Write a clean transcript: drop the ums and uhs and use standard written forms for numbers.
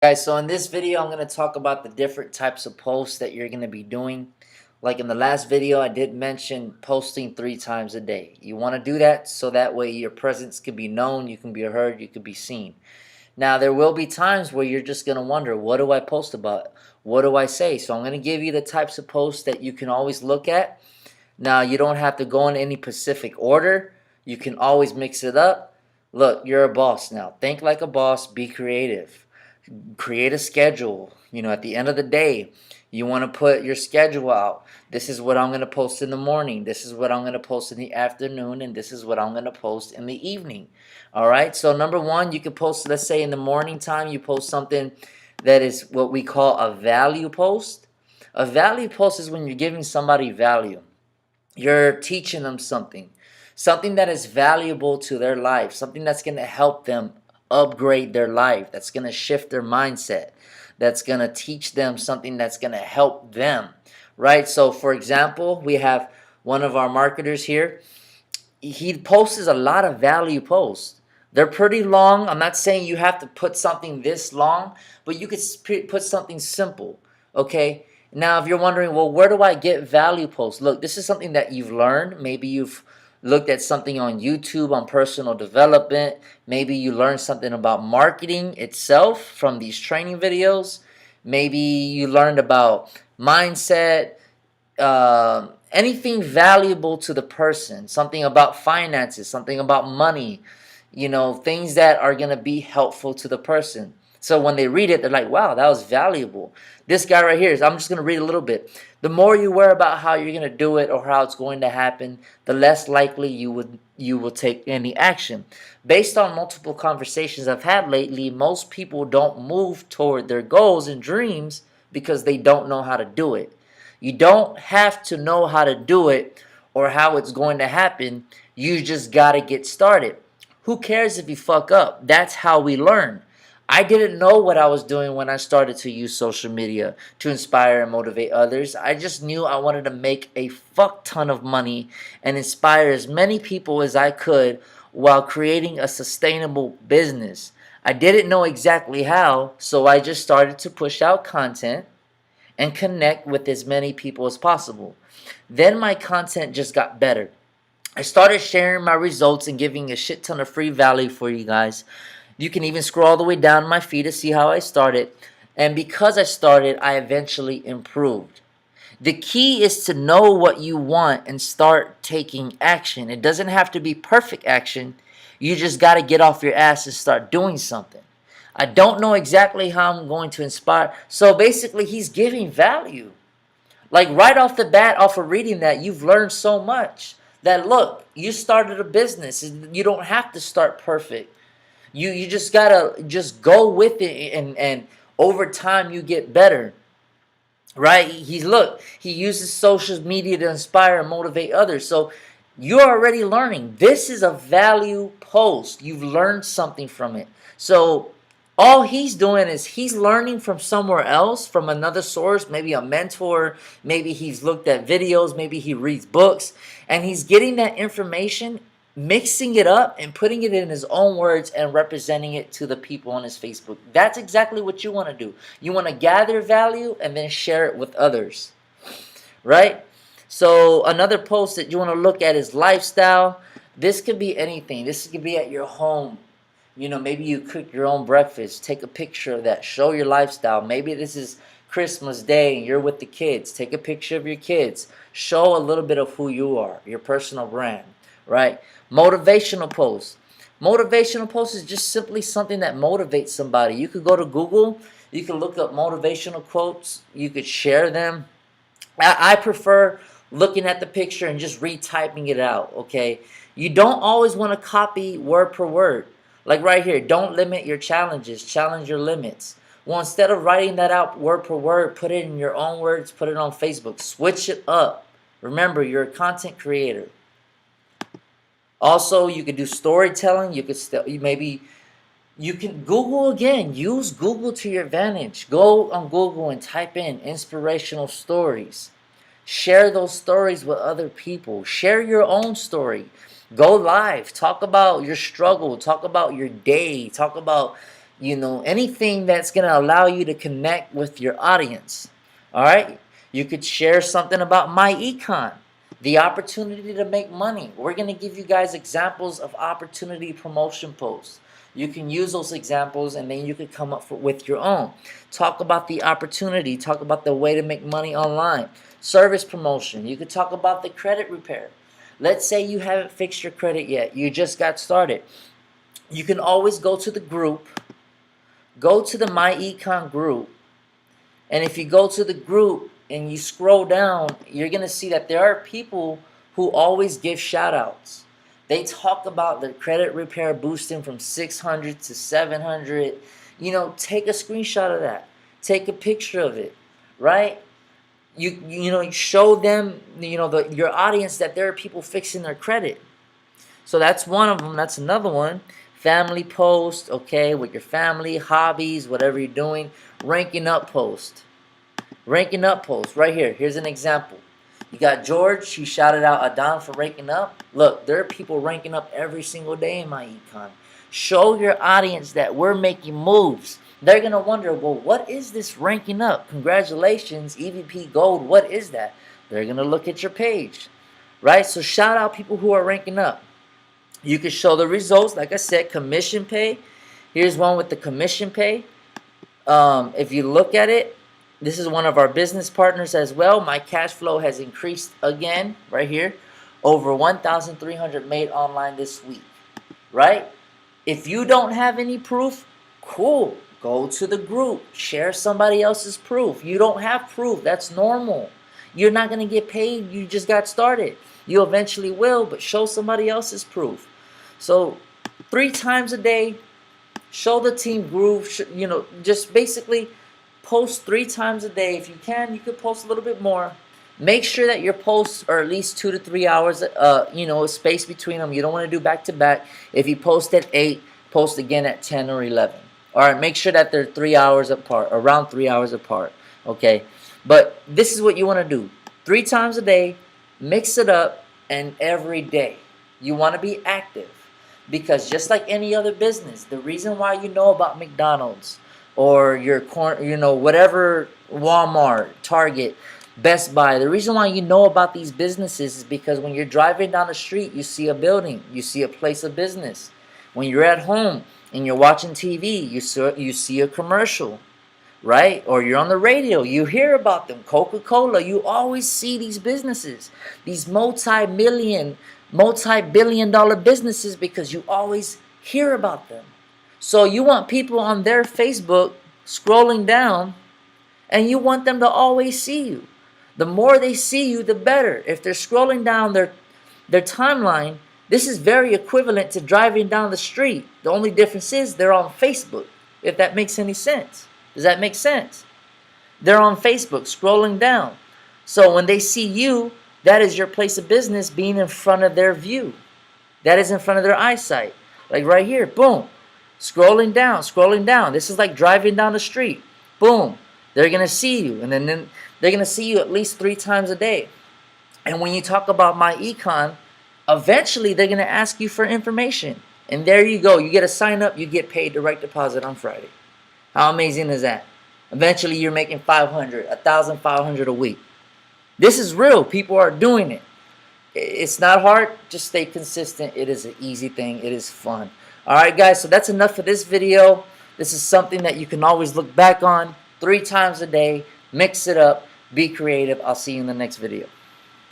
Guys, so in this video, I'm going to talk about the different types of posts that you're going to be doing. Like in the last video, I did mention posting 3 times a day. You want to do that so that way your presence can be known, you can be heard, you can be seen. Now, there will be times where you're just going to wonder, what do I post about? What do I say? So I'm going to give you the types of posts that you can always look at. Now, you don't have to go in any specific order. You can always mix it up. Look, you're a boss now. Think like a boss, be creative. Create a schedule. At the end of the day, you want to put your schedule out. This is what I'm going to post in the morning. This is what I'm going to post in the afternoon. And this is what I'm going to post in the evening. All right. So number one, you could post, let's say in the morning time, you post something that is what we call a value post. A value post is when you're giving somebody value. You're teaching them something that is valuable to their life, something that's going to help them upgrade their life, that's going to shift their mindset, that's going to teach them something that's going to help them, right? So, for example, we have one of our marketers here. He posts a lot of value posts. They're pretty long. I'm not saying you have to put something this long, but you could put something simple, okay? Now, if you're wondering, well, where do I get value posts? Look, this is something that you've learned. Maybe you've looked at something on YouTube on personal development. Maybe you learned something about marketing itself from these training videos. Maybe you learned about mindset, anything valuable to the person, something about finances, something about money, things that are going to be helpful to the person. So when they read it, they're like, wow, that was valuable. This guy right here, I'm just going to read a little bit. The more you worry about how you're going to do it or how it's going to happen, the less likely you will take any action. Based on multiple conversations I've had lately, most people don't move toward their goals and dreams because they don't know how to do it. You don't have to know how to do it or how it's going to happen. You just got to get started. Who cares if you fuck up? That's how we learn. I didn't know what I was doing when I started to use social media to inspire and motivate others. I just knew I wanted to make a fuck ton of money and inspire as many people as I could while creating a sustainable business. I didn't know exactly how, so I just started to push out content and connect with as many people as possible. Then my content just got better. I started sharing my results and giving a shit ton of free value for you guys. You can even scroll all the way down my feed to see how I started. And because I started, I eventually improved. The key is to know what you want and start taking action. It doesn't have to be perfect action. You just got to get off your ass and start doing something. I don't know exactly how I'm going to inspire. So basically, he's giving value. Like right off the bat, off of reading that, you've learned so much. That look, you started a business. You don't have to start perfect. You just gotta just go with it, and over time you get better. Right? He uses social media to inspire and motivate others. So you're already learning. This is a value post. You've learned something from it. So all he's doing is he's learning from somewhere else, from another source, maybe a mentor, maybe he's looked at videos, maybe he reads books, and he's getting that information, mixing it up and putting it in his own words and representing it to the people on his Facebook. That's exactly what you want to do. You want to gather value and then share it with others, right? So another post that you want to look at is lifestyle. This could be anything. This could be at your home. Maybe you cook your own breakfast. Take a picture of that. Show your lifestyle. Maybe this is Christmas Day and you're with the kids. Take a picture of your kids. Show a little bit of who you are, your personal brand, right? Motivational posts. Motivational posts is just simply something that motivates somebody. You could go to Google. You can look up motivational quotes. You could share them. I prefer looking at the picture and just retyping it out, okay? You don't always want to copy word per word. Like right here, don't limit your challenges. Challenge your limits. Well, instead of writing that out word per word, put it in your own words, put it on Facebook. Switch it up. Remember, you're a content creator. Also, you could do storytelling. You can Google again. Use Google to your advantage. Go on Google and type in inspirational stories. Share those stories with other people. Share your own story. Go live. Talk about your struggle. Talk about your day. Talk about, anything that's going to allow you to connect with your audience. All right? You could share something about MyEcon, the opportunity to make money. We're going to give you guys examples of opportunity promotion posts. You can use those examples and then you could come up with your own. Talk about the opportunity. Talk about the way to make money online. Service promotion. You could talk about the credit repair. Let's say you haven't fixed your credit yet. You just got started. You can always go to the group. Go to the MyEcon group. And if you go to the group and you scroll down, you're going to see that there are people who always give shout outs. They talk about their credit repair boosting from 600 to 700. Take a screenshot of that. Take a picture of it, right? You show them, your audience that there are people fixing their credit. So that's one of them. That's another one. Family post, okay, with your family, hobbies, whatever you're doing. Ranking up post. Ranking up post right here. Here's an example. You got George. He shouted out Adon for ranking up. Look, there are people ranking up every single day in MyEcon. Show your audience that we're making moves. They're going to wonder, well, what is this ranking up? Congratulations, EVP Gold. What is that? They're going to look at your page, right? So shout out people who are ranking up. You can show the results. Like I said, commission pay. Here's one with the commission pay. If you look at it, this is one of our business partners as well. My cash flow has increased again right here. Over 1,300 made online this week, right? If you don't have any proof, cool. Go to the group. Share somebody else's proof. You don't have proof. That's normal. You're not going to get paid. You just got started. You eventually will, but show somebody else's proof. So 3 times a day, show the team groove. Just basically post 3 times a day. If you can, you could post a little bit more. Make sure that your posts are at least 2 to 3 hours, space between them. You don't want to do back to back. If you post at 8, post again at 10 or 11. All right, make sure that they're 3 hours apart, around 3 hours apart. Okay, but this is what you want to do: 3 times a day, mix it up, and every day. You want to be active, because just like any other business, the reason why you know about McDonald's or your whatever, Walmart, Target, Best Buy, the reason why you know about these businesses is because when you're driving down the street, you see a building, you see a place of business. When you're at home and you're watching TV, you see a commercial, right? Or you're on the radio, you hear about them. Coca-Cola, you always see these businesses, these multi-billion dollar businesses, because you always hear about them. So you want people on their Facebook scrolling down, and you want them to always see you. The more they see you, the better. If they're scrolling down their timeline, this is very equivalent to driving down the street. The only difference is they're on Facebook, if that makes any sense. Does that make sense? They're on Facebook scrolling down. So when they see you, that is your place of business being in front of their view. That is in front of their eyesight. Like right here, boom. Scrolling down. This is like driving down the street. Boom. They're going to see you. And then they're going to see you at least 3 times a day. And when you talk about MyEcon, eventually they're going to ask you for information. And there you go. You get a sign up. You get paid direct deposit on Friday. How amazing is that? Eventually you're making 1,500 a week. This is real. People are doing it. It's not hard. Just stay consistent. It is an easy thing. It is fun. All right, guys. So that's enough for this video. This is something that you can always look back on 3 times a day. Mix it up. Be creative. I'll see you in the next video.